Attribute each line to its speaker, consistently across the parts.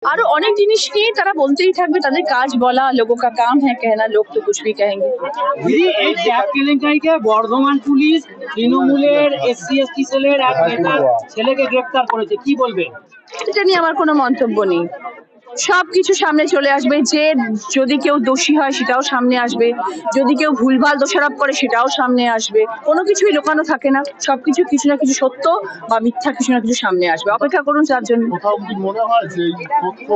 Speaker 1: আরো অনেক জিনিস নিয়ে তারা বলতেই থাকবে, তাদের কাজ বলা, লোগো কা কাম হ্যাঁ कहना, लोग तो कुछ भी कहेंगे।
Speaker 2: দিদি, এই ট্যাব কেলেঙ্কারিতে বর্ধমান পুলিশ তৃণমূলের SC/ST সেলের এক নেতার ছেলেকে গ্রেফতার করেছে, কি বলবেন?
Speaker 1: এটা নিয়ে আমার কোনো মন্তব্য নেই। সবকিছু সামনে চলে আসবে, যে যদি কেউ দোষী হয় সেটাও সামনে আসবে, যদি কেউ ভুলভাল দোষারোপ করে সেটাও সামনে আসবে। কোনো কিছুই লুকানো থাকে না, সবকিছু কিছু না কিছু সত্য বা মিথ্যা কিছু না কিছু সামনে আসবে। অপেক্ষা করুন তার জন্য।
Speaker 3: কোথাও কি মনে হয় যে এই তথ্য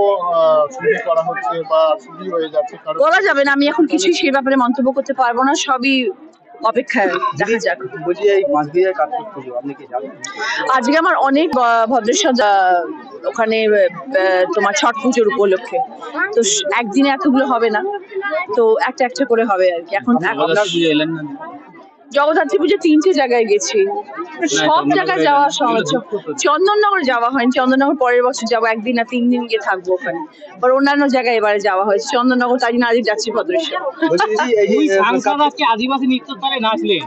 Speaker 3: চুরি করা হচ্ছে বা চুরি হয়ে যাচ্ছে? কারণ
Speaker 1: বলা যাবে না, আমি এখন কিছুই সেই ব্যাপারে মন্তব্য করতে পারবো না, সবই অপেক্ষায় দেখা যাক।
Speaker 4: বলছি এই 5 বিঘার কার্তিক পুজো আপনি কি জানেন?
Speaker 1: আজকে আমার অনেক ভদ্রেশ্বর ওখানে তোমার ছট পুজোর উপলক্ষে, তো একদিনে এতগুলো হবে না, তো একটা একটা করে হবে আর কি। এখন জগদ্ধাত্রী পুজো 3টে জায়গায় গেছি, সব জায়গায় যাওয়া সহজ। চন্দননগর যাওয়া হয়নি, চন্দননগর পরের বছর যাবো, 1 দিন না 3 দিন গিয়ে থাকবো ওখানে। আর অন্যান্য জায়গায় এবারে যাওয়া হয়েছে, চন্দননগর তাই জন্য আজকে যাচ্ছি ভদ্রেশ্বর।
Speaker 4: বলছি দিদি, এই
Speaker 2: দুই
Speaker 4: যে
Speaker 2: সাংসদ আজকে আদিবাসী নৃত্যতালে নাচলেন,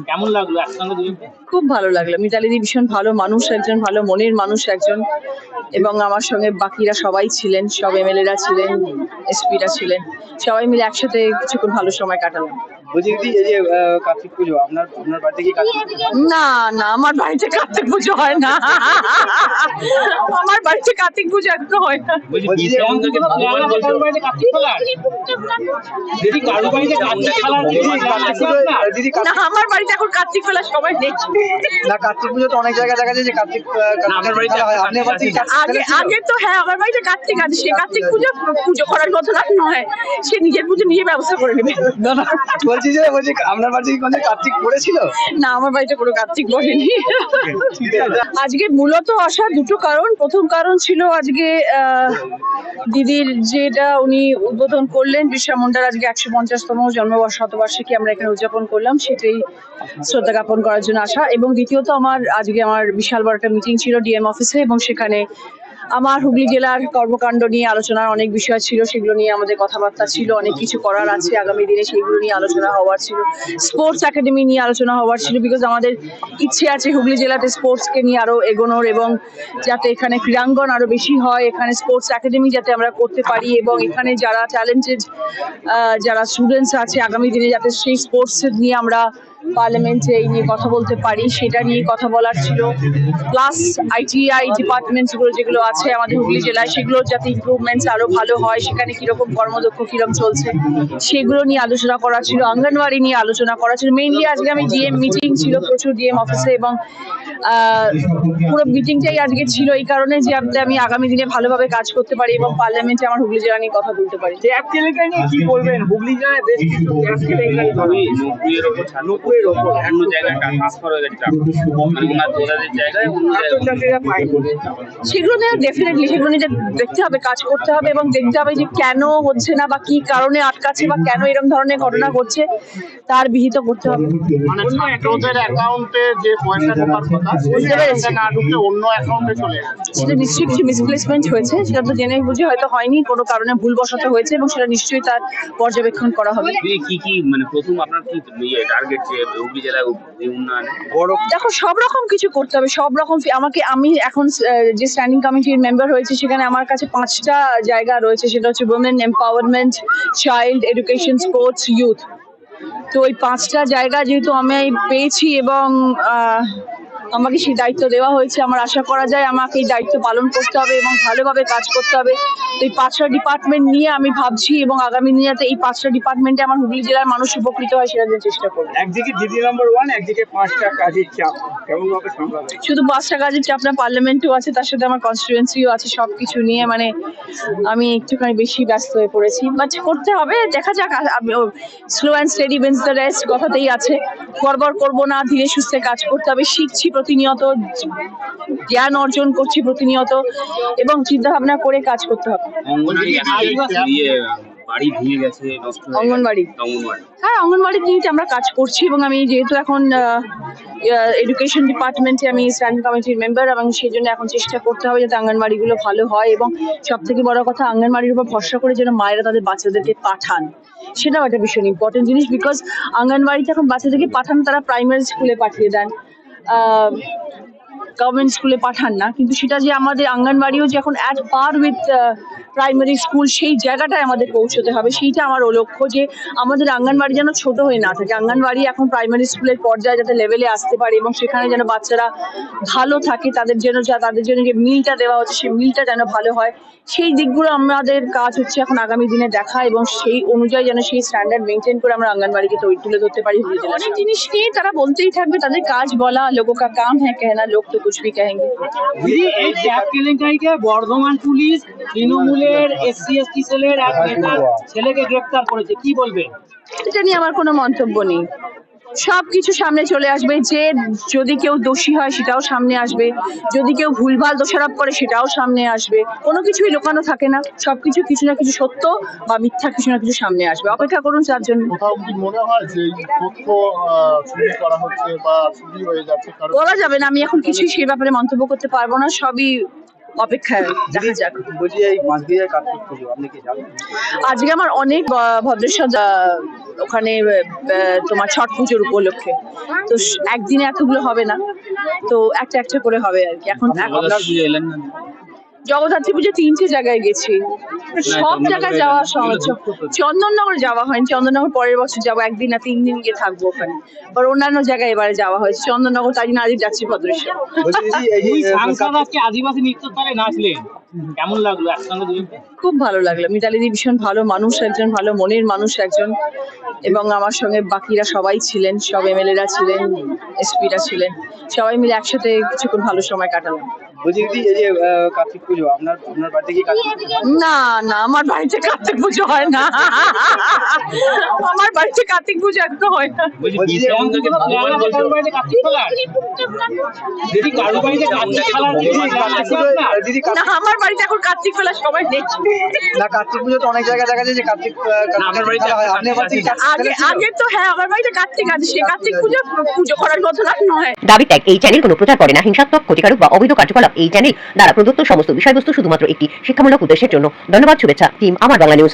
Speaker 2: কেমন লাগলো একসঙ্গে দুজনকে?
Speaker 1: খুব ভালো লাগলো। মিতালি দি ভীষণ ভালো মানুষ একজন, ভালো মনের মানুষ একজন, এবং আমার সঙ্গে বাকিরা সবাই ছিলেন, সব MLA-রা ছিলেন, SP-রা ছিলেন, সবাই মিলে একসাথে কিছুক্ষণ ভালো সময় কাটালাম।
Speaker 4: বলছি দিদি, এই যে কার্তিক পুজো আপনার বাড়িতে কি কার্তিক পুজো?
Speaker 1: না না, আমার বাড়িতে কার্তিক পুজো হয় না, আমার বাড়িতে কার্তিক পুজো একদম হয় না।
Speaker 4: বলছি যে
Speaker 2: কারোর বাড়িতে কার্তিক খেলার? দিদি, কারোর বাড়িতে কার্তিক খেলার
Speaker 4: দিদি
Speaker 1: না, আমার বাড়িতে এখন কার্তিক মেলা সবাই দেখছে
Speaker 4: না, কার্তিক পুজো তো অনেক জায়গায় দেখা যায় যে কার্তিক
Speaker 2: আমার বাড়িতে
Speaker 4: খেলা হয়। আপনার বাড়িতে কি কার্তিক
Speaker 1: আগে
Speaker 4: খেলা ছিল?
Speaker 1: আগে তো হ্যাঁ, আমার বাড়িতে কার্তিক আছে, সে কার্তিক পুজো পুজো করার কথা নয়, সে নিজের পুজো নিজে ব্যবস্থা করে নেবে।
Speaker 4: না না, বলছি আপনার বাড়িতে কি কোনো কার্তিক পড়েছিল?
Speaker 1: না, আমার বাড়িতে কোনো কার্তিক বলেনি।
Speaker 4: ঠিক আছে।
Speaker 1: আজকে মূলত আসার দুটো কারণ। প্রথম কারণ ছিল আজকে দিদির যেটা উনি উদ্বোধন করলেন, বিরসা মুন্ডার আজকে 150তম শতবার্ষিকী আমরা এখানে উদযাপন করলাম, সেটাই শ্রদ্ধা জ্ঞাপন করার জন্য আসা। এবং দ্বিতীয়ত আজকে আমার বিশাল বড় একটা মিটিং ছিল DM অফিসে, এবং সেখানে আমার হুগলি জেলার কর্মকাণ্ড নিয়ে আলোচনার অনেক বিষয় ছিল, সেগুলো নিয়ে আমাদের কথাবার্তা ছিল। অনেক কিছু করার আছে আগামী দিনে, সেগুলো নিয়ে আলোচনা হওয়ার ছিল। স্পোর্টস একাডেমি নিয়ে আলোচনা হওয়ার ছিল, বিকজ আমাদের ইচ্ছে আছে হুগলি জেলাতে স্পোর্টসকে নিয়ে আরো এগোনোর, এবং যাতে এখানে ক্রীড়াঙ্গন আরো বেশি হয়, এখানে স্পোর্টস একাডেমি যাতে আমরা করতে পারি, এবং এখানে যারা ট্যালেন্টেড যারা স্টুডেন্টস আছে আগামী দিনে যাতে সেই স্পোর্টস নিয়ে আমরা পার্লামেন্টে এই নিয়ে কথা বলতে পারি, সেটা নিয়ে কথা বলার ছিল। প্লাস ITI ডিপার্টমেন্টস গুলো যেগুলো আছে আমাদের হুগলি জেলায়, সেগুলোর যাতে ইমপ্রুভমেন্টস আরো ভালো হয়, সেখানে কিরকম কর্মদক্ষ কিরকম চলছে সেগুলো নিয়ে আলোচনা করা ছিল। অঙ্গনওয়াড়ি নিয়ে আলোচনা করা ছিল। মেইনলি আজকে আমি DM মিটিং ছিল প্রচুর DM অফিসে, এবং পুরো মিটিংটাই আজকে ছিল এই কারণে যে আমি আগামী দিনে ভালোভাবে কাজ করতে পারি এবং পার্লামেন্টে আমার হুগলি জেলা নিয়ে কথা বলতে পারি।
Speaker 2: ট্যাব কেলেঙ্কারি নিয়ে কি বলবেন? হুগলি জেলায় বেশ কিছু ট্যাব কেলেঙ্কারি হবে। 90-এর ওপর অন্য জায়গায় ট্রান্সফার হয়ে গেছে, মানে ওনার দোলাদের জায়গায় ছাত্রছাত্রীরা পায়নি।
Speaker 1: সেগুলো নিয়ে ডেফিনেটলি সেগুলো নিয়ে দেখতে হবে, কাজ করতে হবে, এবং দেখতে হবে যে কেন হচ্ছে না বা কি কারণে আটকাচ্ছে বা কেন এরকম ধরনের ঘটনা ঘটছে, তার বিহিত করতে হবে।
Speaker 3: মানে ছাত্রদের অ্যাকাউন্টে যে পয়সা ঢোকার কথা সেটা না ঢুকে অন্য অ্যাকাউন্টে চলে যাচ্ছে।
Speaker 1: সেটা নিশ্চয়ই কিছু মিসপ্লেসমেন্ট হয়েছে, সেটা তো জেনে বুঝে হয়তো হয়নি, কোনো কারণে ভুলবশত হয়েছে, এবং সেটা নিশ্চয়ই তার পর্যবেক্ষণ করা হবে।
Speaker 5: কি মানে প্রথম আপনার কি টার্গেট যে হুগলি জেলায় উন্নয়নে?
Speaker 1: দেখো, সব রকম কিছু করতে হবে, সব রকম আমি এখন যে স্ট্যান্ডিং কমিটির মেম্বার হয়েছে, সেখানে আমার কাছে 5টা জায়গা রয়েছে। সেটা হচ্ছে women empowerment, child education, sports, youth. তো ওই 5টা জায়গা যেহেতু আমি পেয়েছি এবং আমাকে সেই দায়িত্ব দেওয়া হয়েছে, আমার আশা করা যায় আমাকে এই দায়িত্ব পালন করতে হবে এবং ভালোভাবে কাজ করতে হবে। তো এই 5টা ডিপার্টমেন্ট নিয়ে আমি ভাবছি, এবং আগামী দিনে যাতে এই 5টা ডিপার্টমেন্টে আমার হুগলি জেলার মানুষ উপকৃত হয় সেটা জন্য চেষ্টা করবো।
Speaker 2: একদিকে দিদি নম্বর 1, একদিকে 5টা কাজের চাপ, কেমন ভাবে সামলাবে?
Speaker 1: শুধু 5টা কাজের চাপ না, পার্লামেন্টও আছে, তার সাথে আমার কনস্টিটুয়েন্সিও আছে, সবকিছু নিয়ে মানে আমি একটুখানি বেশি ব্যস্ত হয়ে পড়েছি। বাট করতে হবে, দেখা যাক। Slow and steady wins the rest কথাতেই আছে। গড়বড় করবো না, ধীরে সুস্থে কাজ করতে হবে। শিখছি প্রতিনিয়ত, জ্ঞান অর্জন করছি প্রতিনিয়ত, এবং চিন্তা ভাবনা করে কাজ করতে হবে।
Speaker 5: বাড়ি ভেঙে গেছে, নষ্ট হয়ে গেছে।
Speaker 1: অঙ্গনবাড়ি, হ্যাঁ, অঙ্গনবাড়ি নিয়ে আমরা কাজ করছি, এবং আমি যেহেতু এখন এডুকেশন ডিপার্টমেন্টে আমি স্ট্যান্ডিং কমিটির মেম্বার, এবং সেই জন্য এখন চেষ্টা করতে হবে যাতে অঙ্গনবাড়িগুলো ভালো হয়, এবং সব থেকে বড় কথা অঙ্গনবাড়ির উপর ভরসা করে যেন মায়েরা তাদের বাচ্চাদেরকে পাঠান, সেটাও একটা ভীষণ ইম্পর্টেন্ট জিনিস। বিকজ অঙ্গনবাড়িতে এখন বাচ্চাদেরকে পাঠান, তারা প্রাইমারি স্কুলে পাঠিয়ে দেন। গভর্নমেন্ট স্কুলে পাঠান না, কিন্তু সেটা যে আমাদের আঙ্গনবাড়িও যে এখন at per with primary school, সেই জায়গাটায় আমাদের পৌঁছতে হবে। সেইটা আমার লক্ষ্য, যে আমাদের আঙ্গনবাড়ি যেন ছোট হয়ে না থাকে। আঙ্গনবাড়ি এখন প্রাইমারি স্কুলের পর্যায়ে যাতে লেভেলে আসতে পারে এবং সেখানে যেন বাচ্চারা ভালো থাকে, তাদের জন্য যে মিলটা দেওয়া হচ্ছে সেই মিলটা যেন ভালো হয়। সেই দিকগুলো আমাদের কাজ হচ্ছে এখন আগামী দিনে দেখা, এবং সেই অনুযায়ী যেন সেই স্ট্যান্ডার্ড মেনটেন করে আমরা আঙ্গনবাড়িকে তুলে ধরতে পারি। অনেক জিনিস নিয়ে তারা বলতেই থাকবে, তাদের কাজ বলা, লোগোं का काम है कहना, लोग तो कुछ भी कहेंगे।
Speaker 4: দিদি, এই ট্যাপ কেলেঙ্কারিতে বর্ধমান পুলিশ তৃণমূলের SC/ST সেলের এক নেতার ছেলেকে গ্রেফতার করেছে, কি বলবেন?
Speaker 1: এটা নিয়ে আমার কোনো মন্তব্য নেই। সবকিছু সামনে চলে আসবে, যে যদি কেউ দোষী হয় সেটাও সামনে আসবে, যদি কেউ ভুলভাল দোষারোপ করে সেটাও সামনে আসবে। কোনো কিছুই লুকানো থাকে না, সবকিছু কিছু না কিছু সত্য বা মিথ্যা কিছু না কিছু সামনে আসবে। অপেক্ষা করুন তার জন্য।
Speaker 3: কোথাও কি মনে হয় যে এই তথ্য চুরি করা হচ্ছে বা চুরি হয়ে যাচ্ছে? কারণ
Speaker 1: বলা যাবে না, আমি এখন কিছুই সেই ব্যাপারে মন্তব্য করতে পারবো না, সবই অপেক্ষায় দেখা যাক।
Speaker 4: বলছি, এই মাঝদিয়ায় কার্তিক পুজো আপনি কি জানেন?
Speaker 1: আজকে আমার অনেক ভদ্রেশ্বর ওখানে তোমার ছট পুজোর উপলক্ষে, তো একদিনে এতগুলো হবে না, তো একটা একটা করে হবে আর কি। এখন
Speaker 5: আপনার পুজো এলেন না?
Speaker 1: জগদ্ধাত্রী পুজো 3টে জায়গায় গেছি, সব জায়গায় যাওয়া সম্ভব। চন্দননগর যাওয়া হয়নি, চন্দননগর পরের বছর যাবো, 1 দিন না 3 দিন গিয়ে থাকবো ওখানে। আর অন্যান্য জায়গায় এবারে যাওয়া হয়েছে, চন্দননগর তাই জন্য আজকে যাচ্ছি ভদ্রেশ্বর।
Speaker 4: বলছি দিদি, এই
Speaker 2: দুই
Speaker 4: যে
Speaker 2: সাংসদ আজকে আদিবাসী নৃত্যতালে নাচলেন, কেমন লাগলো একসঙ্গে দুজনকে?
Speaker 1: খুব ভালো লাগলো। মিতালি দি ভীষণ ভালো মানুষ একজন, ভালো মনের মানুষ একজন, এবং আমার সঙ্গে বাকিরা সবাই ছিলেন, সব MLA-রা ছিলেন, SP-রা ছিলেন, সবাই মিলে একসাথে কিছুক্ষণ ভালো সময় কাটালাম।
Speaker 4: বলছি দিদি, এই যে কার্তিক পুজো আপনার বাড়িতে কি কার্তিক পুজো?
Speaker 1: না না, আমার বাড়িতে কার্তিক পুজো হয় না, আমার বাড়িতে কার্তিক পুজো একদম হয় না।
Speaker 5: বলছি বিশ্রাম থেকে ভগবান বলছে
Speaker 2: কারোর বাড়িতে কার্তিক খেলার? দিদি, কারোর বাড়িতে কার্তিক খেলার দিদি আছে আপনার?
Speaker 4: দিদি,
Speaker 1: না, আমার বাড়িতে এখন কার্তিক ফেলার সময় নেই।
Speaker 4: না, কার্তিক পুজো তো অনেক জায়গায় দেখা যায় যে কার্তিক
Speaker 5: আমার বাড়িতে
Speaker 4: খেলা হয়। আপনার বাড়িতে কি কার্তিক
Speaker 1: আগে
Speaker 4: খেলা ছিল?
Speaker 1: আগে তো হ্যাঁ, আমার বাড়িতে কার্তিক আছে, সে কার্তিক পুজো করার কথা নয়।
Speaker 6: দাবি ত্যাগ। এই চ্যানেল কোনো প্রচার করে না হিংসাত্মক, ক্ষতিকারক বা অবৈধ কার্যকলাপ। এই চ্যানেল দ্বারা প্রদত্ত সমস্ত বিষয়বস্তু শুধুমাত্র একটি শিক্ষামূলক উদ্দেশ্যের জন্য। ধন্যবাদ, শুভেচ্ছা। টিম আমার বাংলা নিউজ।